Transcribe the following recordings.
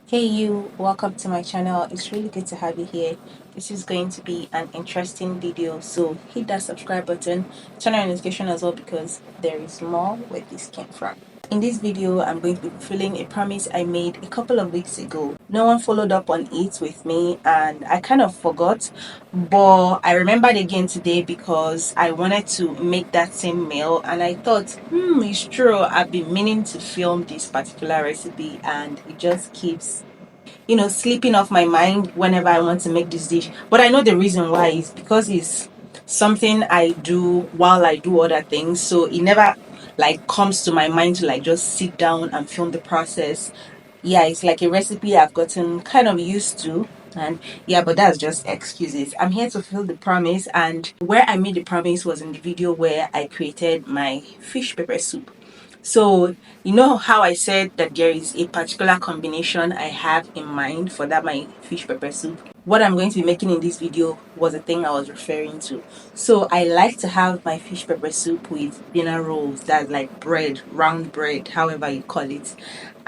Hey you, welcome to my channel. It's really good to have you here. This is going to be an interesting video, so hit that subscribe button, turn on notification as well because there is more where this came from. In this video, I'm going to be fulfilling a promise I made a couple of weeks ago. No one followed up on it with me and I kind of forgot, but I remembered again today because I wanted to make that same meal and I thought, it's true. I've been meaning to film this particular recipe and it just keeps slipping off my mind whenever I want to make this dish. But I know the reason why is because it's something I do while I do other things. So it never like comes to my mind to like just sit down and film the process. Yeah, it's like a recipe I've gotten kind of used to. And yeah, but that's just excuses. I'm here to fulfill the promise, and where I made the promise was in the video where I created my fish pepper soup. So, you know how I said that there is a particular combination I have in mind for that my fish pepper soup? What I'm going to be making in this video was the thing I was referring to. So, I like to have my fish pepper soup with dinner rolls, that's like bread, round bread, however you call it.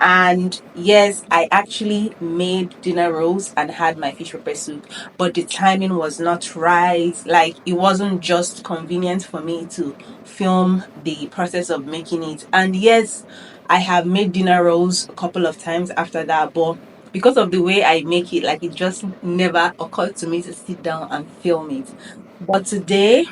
And yes, I actually made dinner rolls and had my fish pepper soup, but the timing was not right. Like, it wasn't just convenient for me to film the process of making it. And yes, I have made dinner rolls a couple of times after that, but because of the way I make it, like, it just never occurred to me to sit down and film it. But today,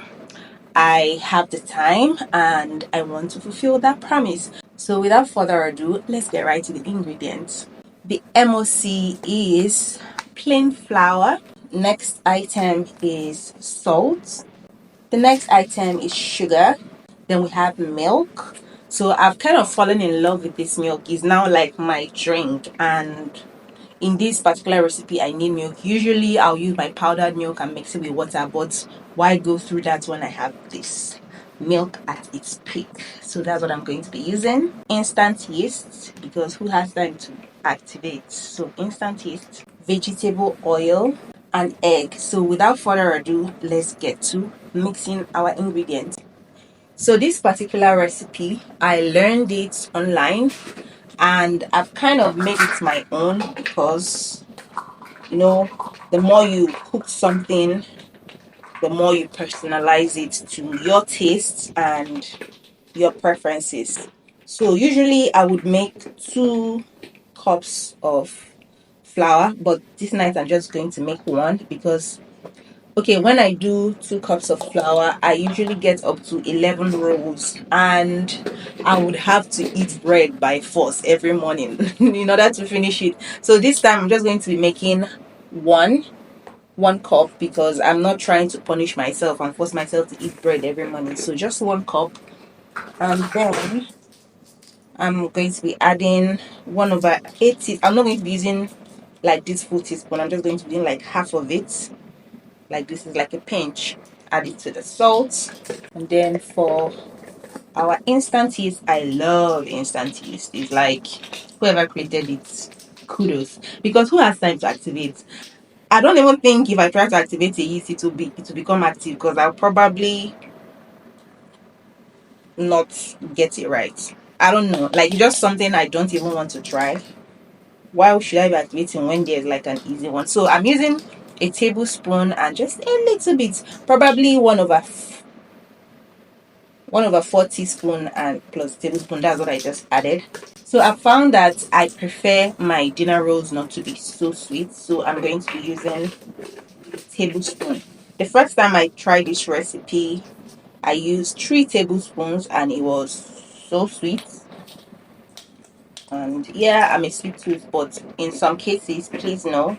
I have the time and I want to fulfill that promise. So, without further ado, let's get right to the ingredients. The MOC is plain flour. Next item is salt. The next item is sugar. Then we have milk. So I've kind of fallen in love with this milk. It's now like my drink, and in this particular recipe I need milk. Usually I'll use my powdered milk and mix it with water, but why go through that when I have this milk at its peak? So that's what I'm going to be using. Instant yeast, because who has time to activate? So instant yeast, vegetable oil, and egg. So without further ado, let's get to mixing our ingredients. So this particular recipe, I learned it online and I've kind of made it my own because you know the more you cook something, the more you personalize it to your taste and your preferences. So usually I would make 2 cups of flour, but this night I'm just going to make one because okay, when I do 2 cups of flour, I usually get up to 11 rolls, and I would have to eat bread by force every morning in order to finish it. So this time I'm just going to be making one one cup because I'm not trying to punish myself and force myself to eat bread every morning. So just 1 cup, and then I'm going to be adding 1/8. I'm not going to be using like this full teaspoon. I'm just going to be doing like half of it. Like this is like a pinch. Add it to the salt, and then for our instant yeast, I love instant yeast. It's like whoever created it, kudos. Because who has time to activate? I don't even think if I try to activate a yeast, it will become active because I'll probably not get it right. I don't know. Like, it's just something I don't even want to try. Why should I be activating when there's like an easy one? So I'm using a tablespoon and just a little bit, probably 1/4 teaspoon and plus tablespoon. That's what I just added. So I found that I prefer my dinner rolls not to be so sweet, so I'm going to be using tablespoon. The first time I tried this recipe, I used 3 tablespoons and it was so sweet. And yeah, I'm a sweet tooth, but in some cases, please no.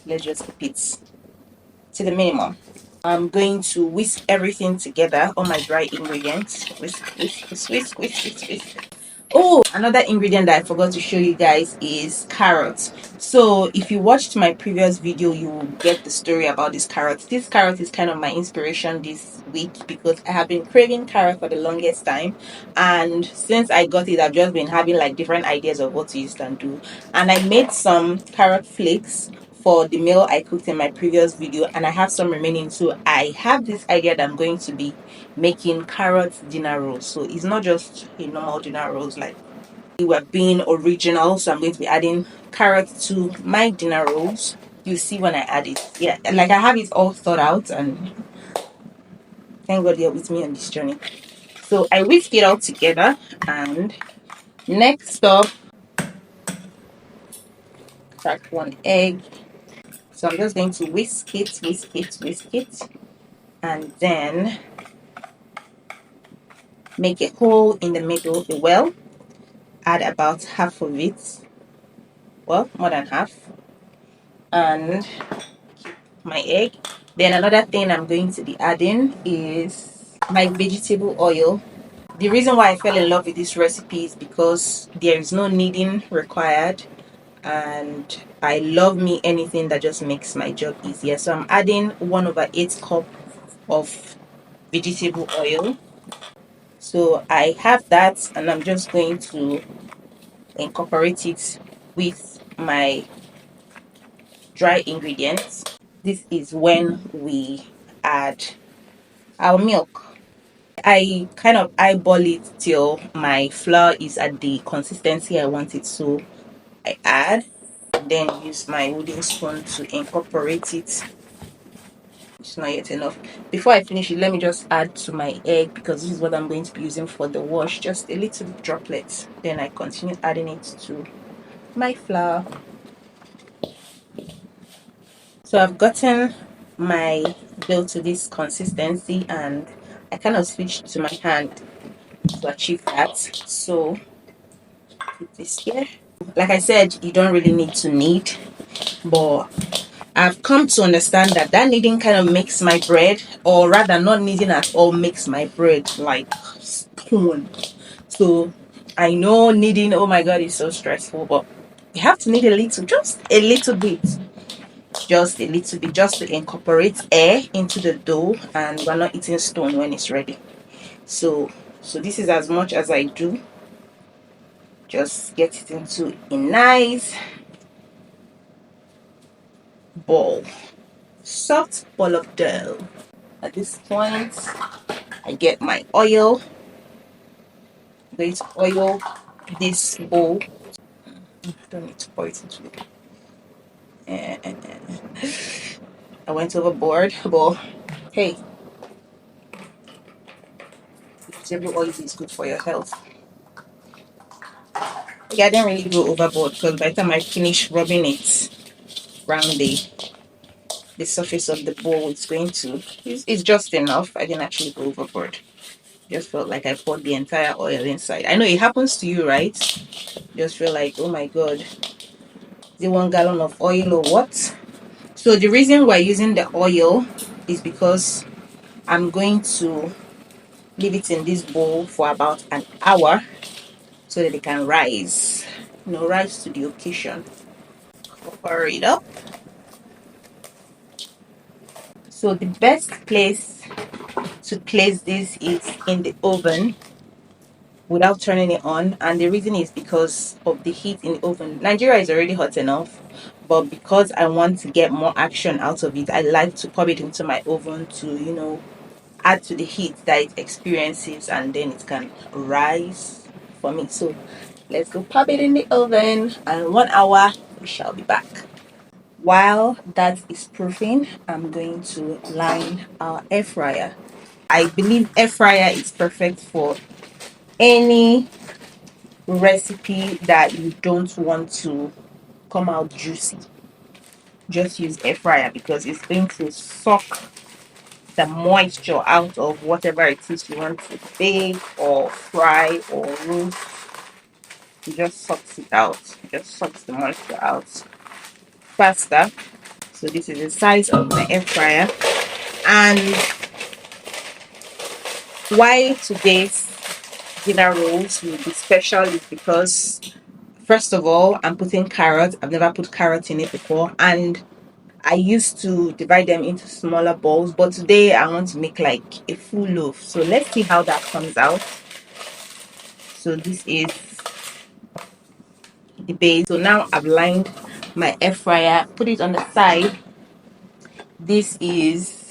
Let's just keep it to the minimum. I'm going to whisk everything together, all my dry ingredients. Whisk, whisk, whisk, whisk, whisk, whisk, whisk. Oh, another ingredient that I forgot to show you guys is carrots. So if you watched my previous video, you will get the story about this carrot. This carrot is kind of my inspiration this week because I have been craving carrot for the longest time, and since I got it, I've just been having like different ideas of what to use and do. And I made some carrot flakes for the meal I cooked in my previous video, and I have some remaining. So I have this idea that I'm going to be making carrot dinner rolls. So it's not just a normal dinner rolls, like we're being original, so I'm going to be adding carrot to my dinner rolls. You see when I add it. Yeah, like I have it all thought out, and thank God you're with me on this journey. So I whisk it all together, and next up, crack one egg. So I'm just going to whisk it, and then make a hole in the middle, a well. Add about half of it, well, more than half, and my egg. Then another thing I'm going to be adding is my vegetable oil. The reason why I fell in love with this recipe is because there is no kneading required, and I love me anything that just makes my job easier. So I'm adding 1/8 cup of vegetable oil. So I have that, and I'm just going to incorporate it with my dry ingredients. This is when we add our milk. I kind of eyeball it till my flour is at the consistency I want it. So I add, then use my wooden spoon to incorporate it. It's not yet enough. Before I finish it, let me just add to my egg, because this is what I'm going to be using for the wash. Just a little droplets. Then I continue adding it to my flour. So I've gotten my dough to this consistency, and I kind of switched to my hand to achieve that. So put this here. Like I said, you don't really need to knead, but I've come to understand that kneading kind of makes my bread, or rather not kneading at all, makes my bread like stone. So I know kneading, oh my god, is so stressful, but you have to knead a little, just a little bit, just a little bit, just to incorporate air into the dough, and we're not eating stone when it's ready. So this is as much as I do. Just get it into a nice ball, soft ball of dough. At this point, I get my oil. I'm going to oil this bowl. Don't need to pour it into it. I went overboard, but hey, vegetable oil is good for your health. Yeah, I didn't really go overboard, because by the time I finish rubbing it around the surface of the bowl, it's just enough. I didn't actually go overboard. Just felt like I poured the entire oil inside. I know it happens to you, right? Just feel like, oh my god, is it 1 gallon of oil or what? So the reason we're using the oil is because I'm going to leave it in this bowl for about an hour so that it can rise. Rise to the occasion. Cover it up. So the best place to place this is in the oven without turning it on, and the reason is because of the heat in the oven. Nigeria is already hot enough, but because I want to get more action out of it, I like to pop it into my oven to add to the heat that it experiences, and then it can rise for me. So let's go pop it in the oven, and 1 hour we shall be back. While that is proofing, I'm going to line our air fryer. I believe air fryer is perfect for any recipe that you don't want to come out juicy. Just use air fryer, because it's going to suck the moisture out of whatever it is you want to bake or fry or roast. It just sucks it out. It just sucks the moisture out faster. So this is the size of the air fryer. And why today's dinner rolls will be special is because, first of all, I'm putting carrot. I've never put carrot in it before, and I used to divide them into smaller balls, but today I want to make like a full loaf. So let's see how that comes out. So this is the base. So now I've lined my air fryer, put it on the side. This is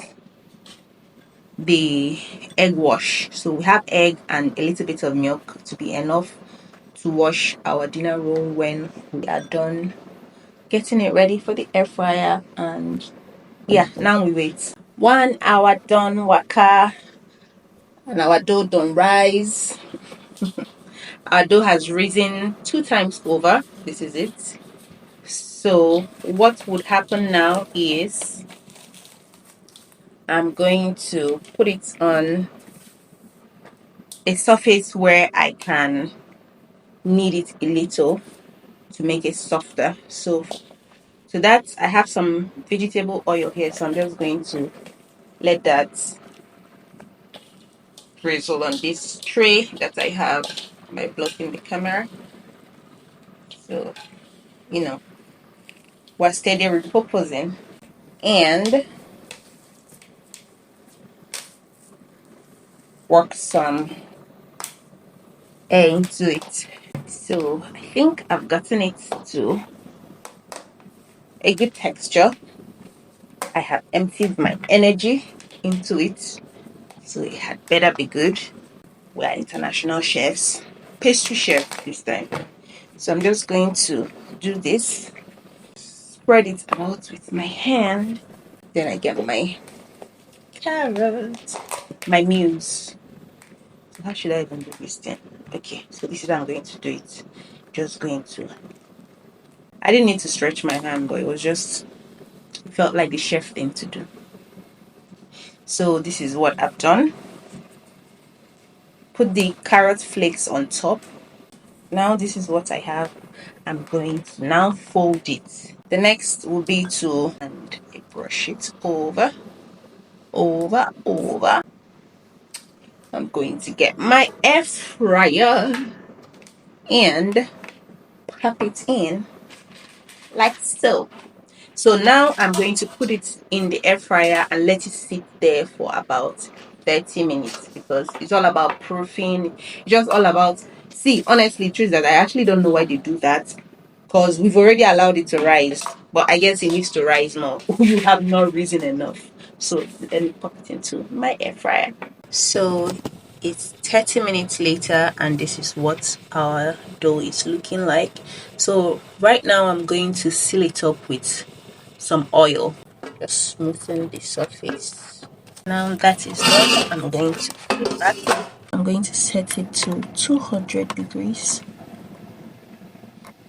the egg wash. So we have egg and a little bit of milk to be enough to wash our dinner roll when we are done getting it ready for the air fryer. And yeah, now we wait. 1 hour done waka, and our dough done rise. Our dough has risen 2 times over. This is it. So what would happen now is I'm going to put it on a surface where I can knead it a little to make it softer. So that I have some vegetable oil here, so I'm just going to let that drizzle on this tray that I have by blocking the camera. So we're steady repurposing and work some air into it. So I think I've gotten it to a good texture. I have emptied my energy into it, so it had better be good. We are international chefs, pastry chef this time. So I'm just going to do this, spread it out with my hand. Then I get my carrot, my muse. So how should I even do this thing? Okay, so this is how I'm going to do it. Just going to. I didn't need to stretch my hand, but it felt like the chef thing to do. So this is what I've done. Put the carrot flakes on top. Now this is what I have. I'm going to now fold it. The next will be to and brush it over. I'm going to get my air fryer and pop it in like so. So now I'm going to put it in the air fryer and let it sit there for about 30 minutes because it's all about proofing. It's just all about, see, honestly, truth that I actually don't know why they do that because we've already allowed it to rise, but I guess it needs to rise more. You have not risen enough. So let me pop it into my air fryer. So it's 30 minutes later and this is what our dough is looking like. So right now I'm going to seal it up with some oil, just smoothen the surface. Now that is done, I'm going to put that. I'm going to set it to 200 degrees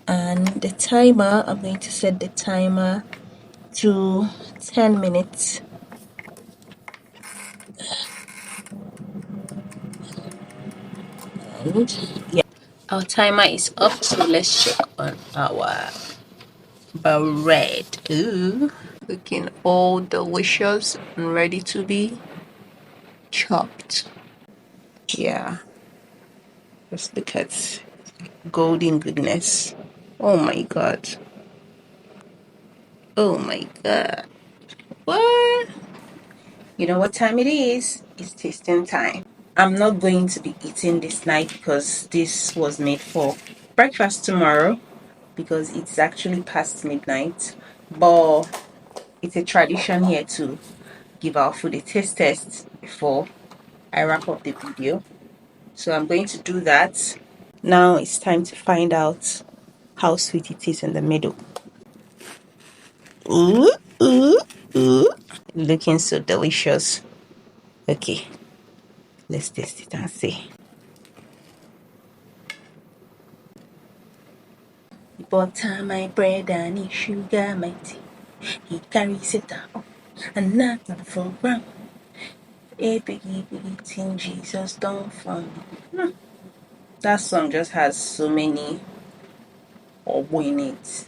and the timer, I'm going to set the timer to 10 minutes. And yeah, our timer is up, so let's check on our bread. Ooh, looking all delicious and ready to be chopped. Yeah, just look at golden goodness. Oh my god. Oh my god. What? You know what time it is? It's tasting time. I'm not going to be eating this night because this was made for breakfast tomorrow because it's actually past midnight. But it's a tradition here to give our food a taste test before I wrap up the video. So I'm going to do that. Now it's time to find out how sweet it is in the middle. Ooh, ooh, ooh. Looking so delicious. Okay, let's taste it and see. Butter my bread and he sugar my tea. He carries it down and nothing for ground. A biggie biggie thing Jesus done for me. That song just has so many obo in it.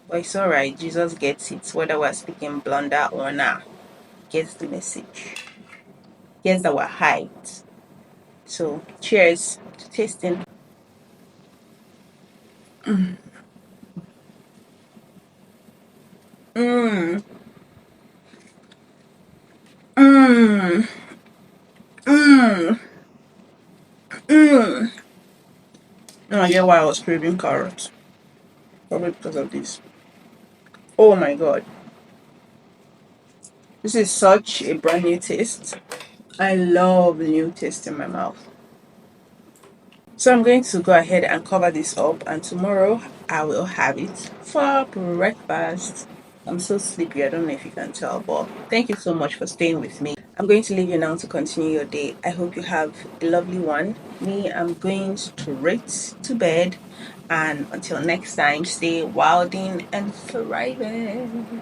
But it's alright, Jesus gets it, whether we're speaking blunder or not. Gets the message. Gets our height. So cheers to tasting. Mmm. Mmm. Mmm. Mmm. Mmm. Now I get why I was craving carrots. Probably because of this. Oh my god. This is such a brand new taste. I love new taste in my mouth. So I'm going to go ahead and cover this up, and tomorrow I will have it for breakfast. I'm so sleepy, I don't know if you can tell, but thank you so much for staying with me. I'm going to leave you now to continue your day. I hope you have a lovely one. Me, I'm going straight to bed, and until next time, stay wilding and thriving.